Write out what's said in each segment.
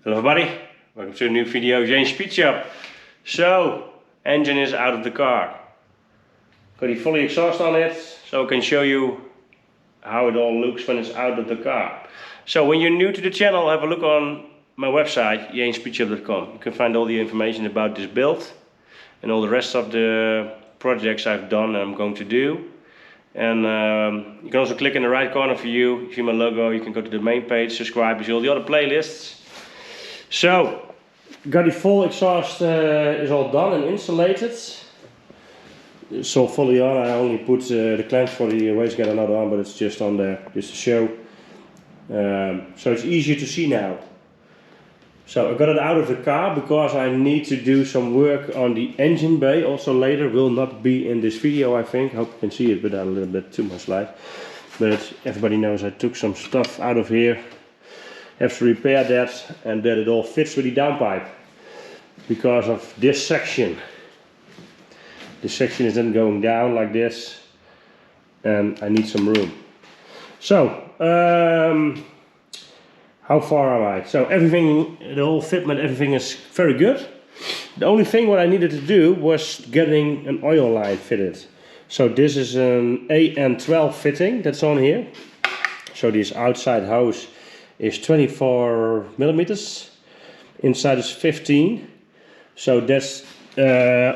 Hello everybody, welcome to a new video, Jane's Speed Shop. So, engine is out of the car. Got the fully exhaust on it, so I can show you how it all looks when it's out of the car. So when you're new to the channel, have a look on my website, enginebay.com. You can find all the information about this build and all the rest of the projects I've done and I'm going to do. And you can also click in the right corner for you see my logo. You can go to the main page, subscribe, you see all the other playlists. So, got the full exhaust is all done and insulated. It's all fully on. I only put the clamps for the wastegator not on, but it's just on there, just to show. So it's easier to see now. So I got it out of the car because I need to do some work on the engine bay. Also later, will not be in this video, I think. Hope you can see it without a little bit too much light. But everybody knows I took some stuff out of here. Have to repair that and that it all fits with the downpipe because of this section. This section is then going down like this and I need some room. So, how far am I? So everything, the whole fitment, everything is very good. The only thing what I needed to do was getting an oil line fitted. So this is an AN12 fitting that's on here. So this outside hose is 24 millimeters, inside is 15. So that's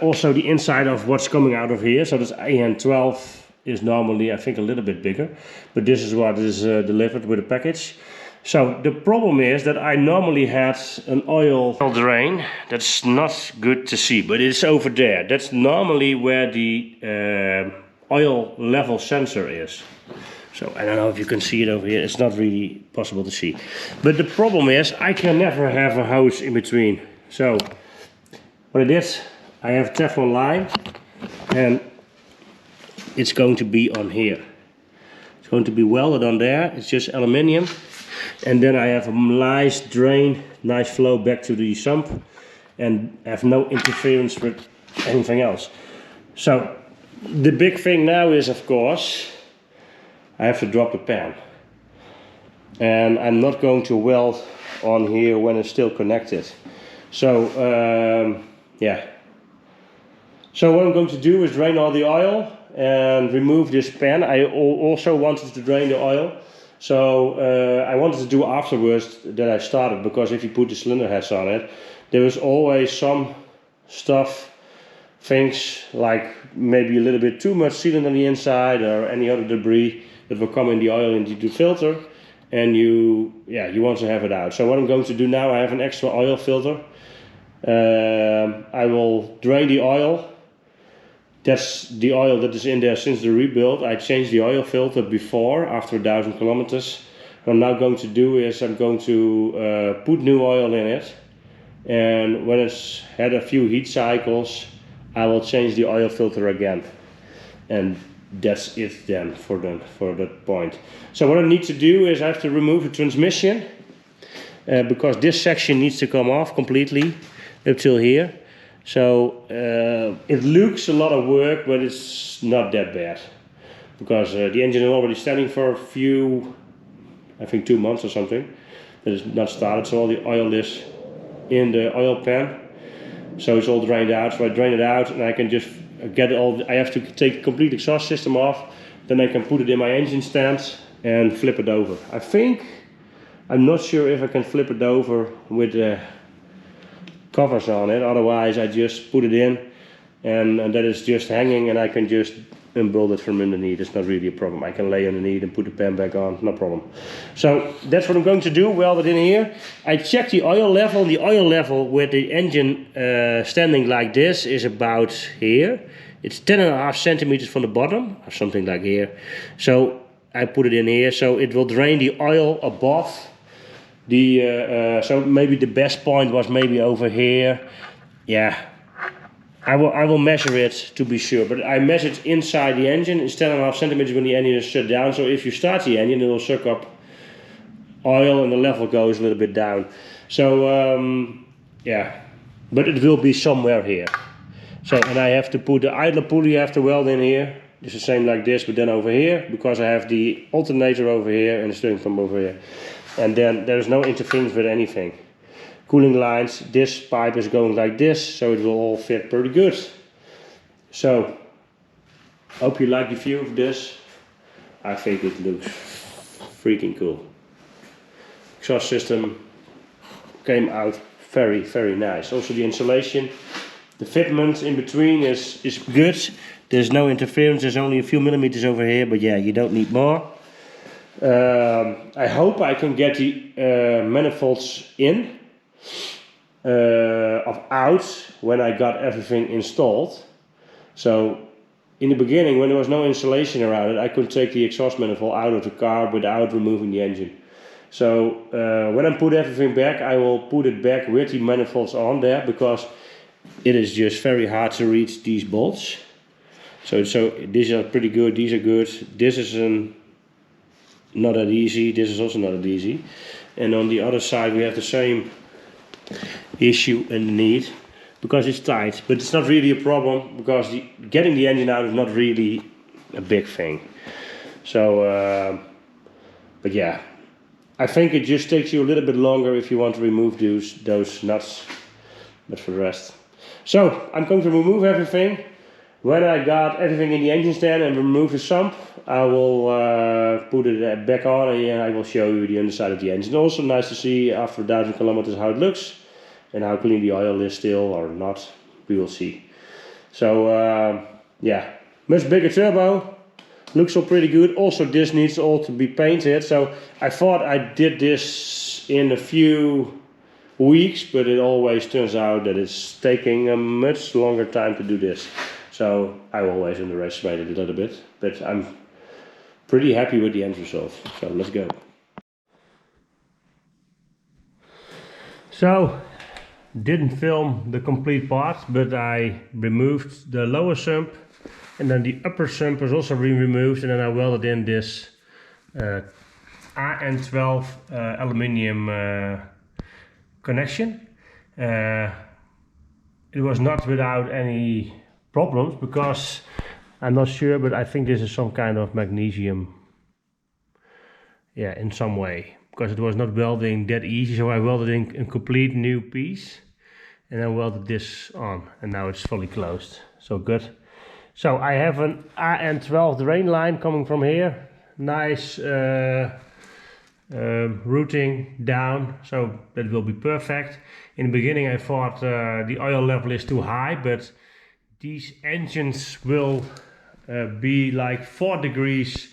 also the inside of what's coming out of here. So this AN12 is normally, I think, a little bit bigger, but this is what is delivered with the package. So the problem is that I normally had an oil drain. That's not good to see, but it's over there. That's normally where the oil level sensor is. So I don't know if you can see it over here, it's not really possible to see. But the problem is I can never have a hose in between. So what it is, I have Teflon line and it's going to be on here. It's going to be welded on there, it's just aluminium. And then I have a nice drain, nice flow back to the sump and have no interference with anything else. So the big thing now is, of course, I have to drop the pan, and I'm not going to weld on here when it's still connected. So yeah, so what I'm going to do is drain all the oil and remove this pan. I also wanted to drain the oil, so I wanted to do afterwards that I started, because if you put the cylinder heads on it, there is always some stuff, things like maybe a little bit too much sealant on the inside or any other debris that will come in the oil into the filter, and you want to have it out. So what I'm going to do now, I have an extra oil filter. I will drain the oil. That's the oil that is in there since the rebuild. I changed the oil filter before, after 1,000 kilometers. What I'm now going to do is I'm going to put new oil in it, and when it's had a few heat cycles, I will change the oil filter again. And that's it then for that point. So what I need to do is I have to remove the transmission because this section needs to come off completely up till here. So it looks a lot of work, but it's not that bad because the engine is already standing for a few, I think 2 months or something. It is not started, so all the oil is in the oil pan. So it's all drained out. So I drain it out and I can just get it all. I have to take the complete exhaust system off, then I can put it in my engine stand and flip it over. I'm not sure if I can flip it over with the covers on it, otherwise I just put it in and that is just hanging and I can just unbolt it from underneath. It's not really a problem. I can lay underneath and put the pan back on, no problem. So that's what I'm going to do, weld it in here. I checked the oil level. The oil level with the engine standing like this is about here. It's 10.5 centimeters from the bottom, or something like here. So I put it in here, so it will drain the oil above the, so maybe the best point was maybe over here. Yeah, I will measure it to be sure, but I measured inside the engine. It's 10.5 centimeters when the engine is shut down. So if you start the engine, it will suck up oil and the level goes a little bit down. So yeah, but it will be somewhere here. So, and I have to put the idler pulley, I have to weld in here. It's the same like this, but then over here, because I have the alternator over here and the steering pump over here. And then there's no interference with anything. cooling lines. This pipe is going like this, so it will all fit pretty good. So, hope you like the view of this. I think it looks freaking cool. Exhaust system came out very, very nice. Also the insulation, the fitment in between is good. There's no interference, there's only a few millimeters over here, but yeah, you don't need more. I hope I can get the manifolds in out when I got everything installed. So in the beginning, when there was no insulation around it, I could take the exhaust manifold out of the car without removing the engine. So when I put everything back, I will put it back with the manifolds on there, because it is just very hard to reach these bolts. So these are pretty good, these are good. This is not that easy, this is also not that easy. And on the other side we have the same issue underneath, because it's tight. But it's not really a problem, because getting the engine out is not really a big thing. So, but yeah, I think it just takes you a little bit longer if you want to remove those nuts, but for the rest. So I'm going to remove everything. When I got everything in the engine stand and remove the sump, I will put it back on, and I will show you the underside of the engine. Also nice to see after 1,000 kilometers how it looks and how clean the oil is still or not. We will see. So yeah, much bigger turbo. Looks all pretty good. Also this needs all to be painted. So I thought I did this in a few weeks, but it always turns out that it's taking a much longer time to do this. So I always underestimate it a little bit, but I'm pretty happy with the end result. So let's go. So didn't film the complete part, but I removed the lower sump, and then the upper sump was also removed, and then I welded in this AN12 aluminium connection. It was not without any problems, because I'm not sure, but I think this is some kind of magnesium, yeah, in some way, because it was not welding that easy. So I welded in a complete new piece and then welded this on, and now it's fully closed. So good. So I have an AN12 drain line coming from here, nice routing down, so that will be perfect. In the beginning I thought the oil level is too high, but these engines will be like 4 degrees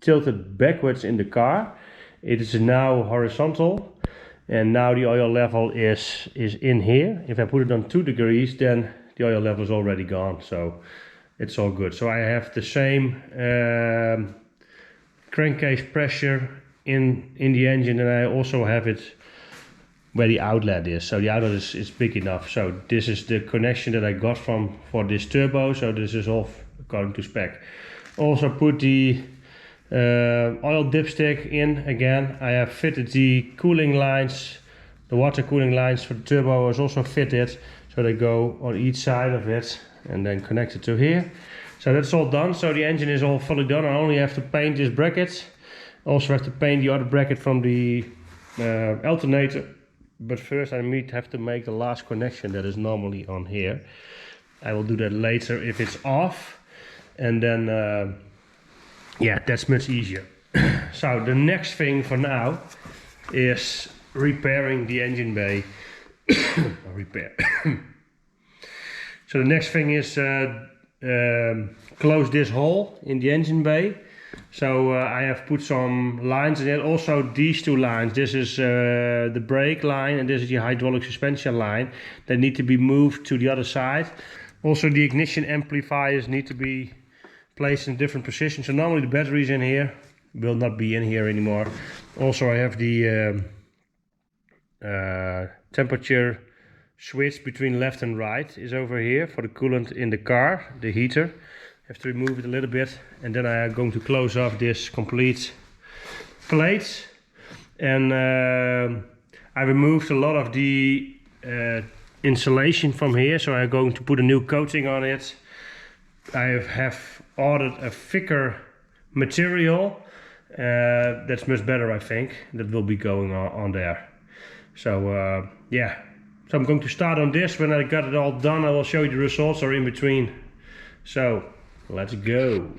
tilted backwards in the car. It is now horizontal, and now the oil level is in here. If I put it on 2 degrees, then the oil level is already gone, so it's all good. So I have the same crankcase pressure in the engine, and I also have it where the outlet is. So the outlet is big enough. So this is the connection that I got for this turbo. So this is all according to spec. Also put the oil dipstick in again. I have fitted the cooling lines, the water cooling lines for the turbo is also fitted. So they go on each side of it and then connected to here. So that's all done. So the engine is all fully done. I only have to paint this bracket. Also have to paint the other bracket from the alternator. But first I have to make the last connection that is normally on here. I will do that later if it's off, and then yeah, that's much easier. So the next thing for now is repairing the engine bay. Repair. So the next thing is close this hole in the engine bay. So I have put some lines in it. Also these two lines, this is the brake line and this is the hydraulic suspension line. They need to be moved to the other side. Also the ignition amplifiers need to be placed in different positions. So normally the batteries in here will not be in here anymore. Also I have the temperature switch between left and right is over here for the coolant in the car, the heater. Have to remove it a little bit, and then I am going to close off this complete plate. And I removed a lot of the insulation from here, so I'm going to put a new coating on it. I have ordered a thicker material that's much better, I think, that will be going on there. So yeah, so I'm going to start on this. When I got it all done, I will show you the results or in between. So let's go.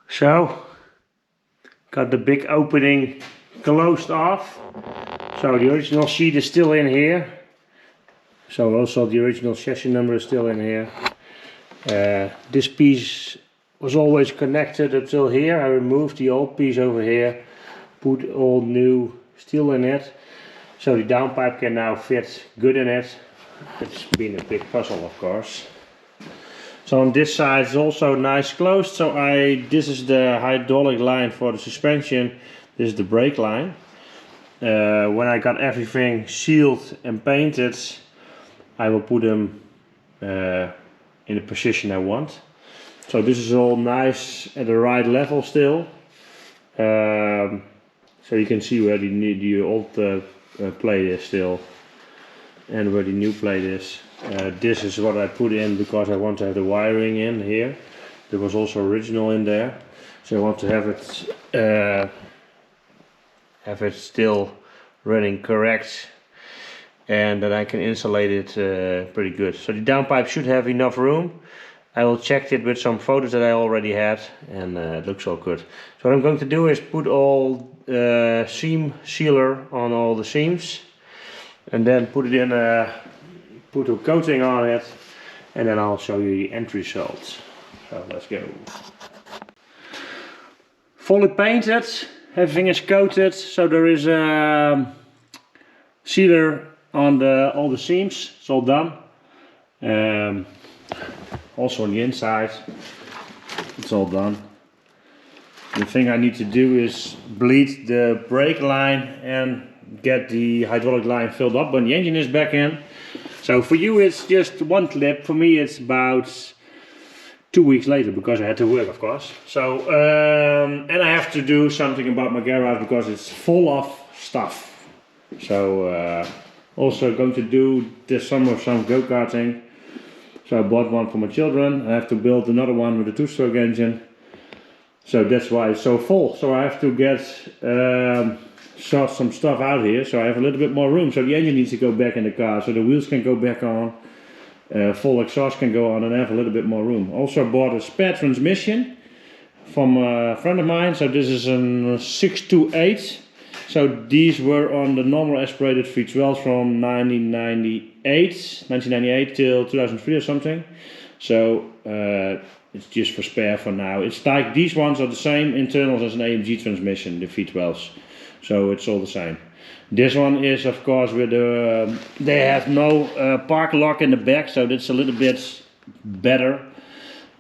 So got the big opening closed off. So the original sheet is still in here. So also the original chassis number is still in here. This piece was always connected until here. I removed the old piece over here, put all new steel in it. So the downpipe can now fit good in it. It's been a big puzzle, of course. So on this side it's also nice closed. So this is the hydraulic line for the suspension. This is the brake line. When I got everything sealed and painted, I will put them in the position I want. So this is all nice at the right level still. So you can see where the old plate is still and where the new plate is. This is what I put in because I want to have the wiring in here. There was also original in there. So I want to have it still running correct, and then I can insulate it pretty good. So the downpipe should have enough room. I will check it with some photos that I already had, and it looks all good. So what I'm going to do is put all seam sealer on all the seams, and then put it in put a coating on it, and then I'll show you the end results. So let's go. Fully painted, everything is coated, so there is a sealer on all the seams. It's all done. Also on the inside, it's all done. The thing I need to do is bleed the brake line and get the hydraulic line filled up when the engine is back in. So for you it's just one clip, for me it's about 2 weeks later because I had to work, of course. So and I have to do something about my garage because it's full of stuff. So also going to do this summer some go-karting. So I bought one for my children. I have to build another one with a 2-stroke engine. So that's why it's so full. So I have to get sort some stuff out here. So I have a little bit more room. So the engine needs to go back in the car. So the wheels can go back on. Full exhaust can go on, and I have a little bit more room. Also bought a spare transmission from a friend of mine. So this is a 628. So these were on the normal aspirated V12 from 1998 till 2003 or something. So it's just for spare for now. It's like these ones are the same internals as an AMG transmission, the V12s. So it's all the same. This one is of course with the, they have no park lock in the back, so that's a little bit better.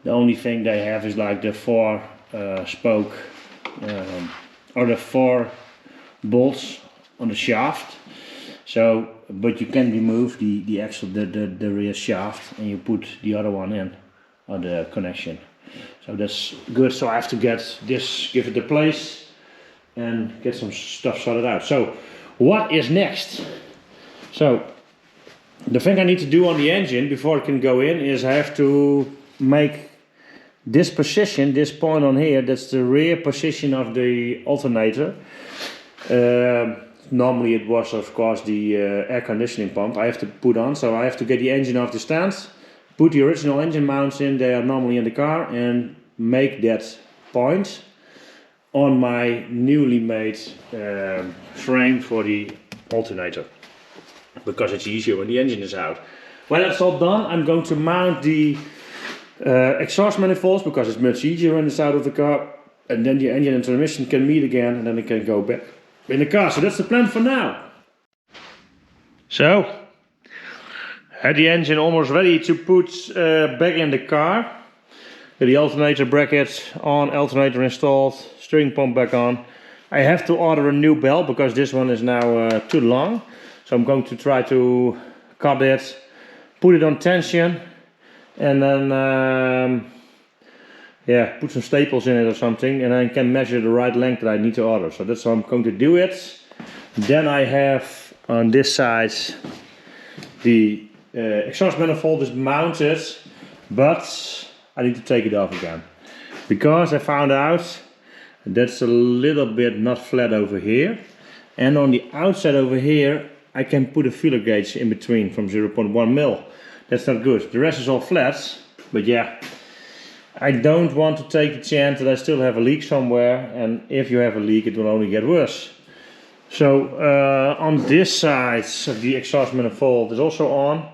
The only thing they have is like the 4 spoke or the 4 bolts on the shaft. So but you can remove the axle, the rear shaft, and you put the other one in on the connection. So that's good. So I have to get this, give it a place and get some stuff sorted out. So what is next? So the thing I need to do on the engine before it can go in is I have to make this position, this point on here, that's the rear position of the alternator. Normally it was of course the air conditioning pump I have to put on, so I have to get the engine off the stand, put the original engine mounts in, they are normally in the car, and make that point on my newly made frame for the alternator, because it's easier when the engine is out. When that's all done, I'm going to mount the exhaust manifolds, because it's much easier when it's out of the car, and then the engine and transmission can meet again, and then it can go back in the car. So that's the plan for now. So had the engine almost ready to put back in the car. The alternator bracket on, alternator installed, steering pump back on. I have to order a new belt because this one is now too long. So I'm going to try to cut it, put it on tension, and then yeah, put some staples in it or something, and I can measure the right length that I need to order. So that's how I'm going to do it. Then I have on this side the exhaust manifold is mounted, but I need to take it off again, because I found out that's a little bit not flat over here, And on the outside over here, I can put a feeler gauge in between from 0.1 mil. That's not good. The rest is all flat, but yeah, I don't want to take the chance that I still have a leak somewhere, and if you have a leak it will only get worse. So on this side of the exhaust manifold is also on.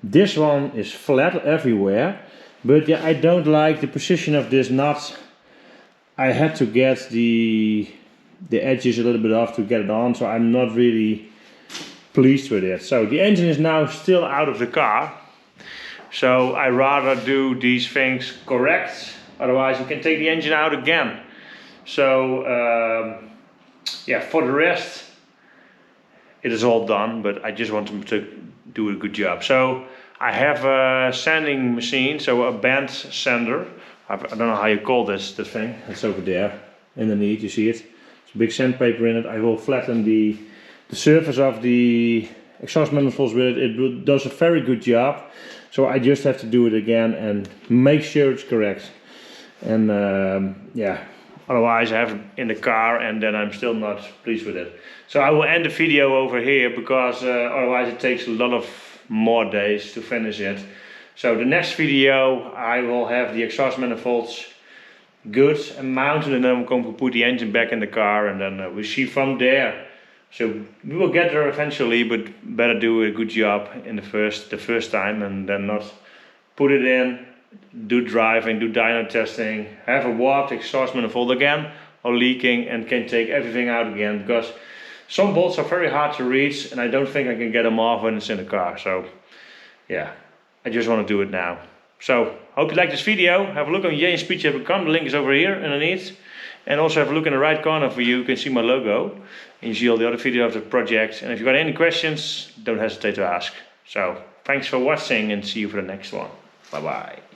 This one is flat everywhere, but yeah, I don't like the position of this nut. I had to get the edges a little bit off to get it on, so I'm not really pleased with it. So the engine is now still out of the car, so I rather do these things correct, otherwise you can take the engine out again. So yeah, for the rest it is all done, but I just want to do a good job. So I have a sanding machine, so a band sander. I don't know how you call this thing. It's over there underneath, you see it. It's a big sandpaper in it. I will flatten the surface of the exhaust manifolds with it. It does a very good job. So I just have to do it again and make sure it's correct. And yeah, otherwise I have it in the car and then I'm still not pleased with it. So I will end the video over here because otherwise it takes a lot of more days to finish it. So the next video I will have the exhaust manifolds good and mounted, and then I'm going to put the engine back in the car, and then we see from there. So we will get there eventually, but better do a good job in the first time, and then not put it in, do driving, do dyno testing, have a warped exhaust manifold again or leaking, and can take everything out again, because some bolts are very hard to reach and I don't think I can get them off when it's in the car. So yeah, I just want to do it now. So hope you like this video. Have a look on jnspeedjet.com, the link is over here underneath. And also have a look in the right corner for you can see my logo. And you see all the other videos of the project. And if you've got any questions, don't hesitate to ask. So thanks for watching and see you for the next one. Bye bye.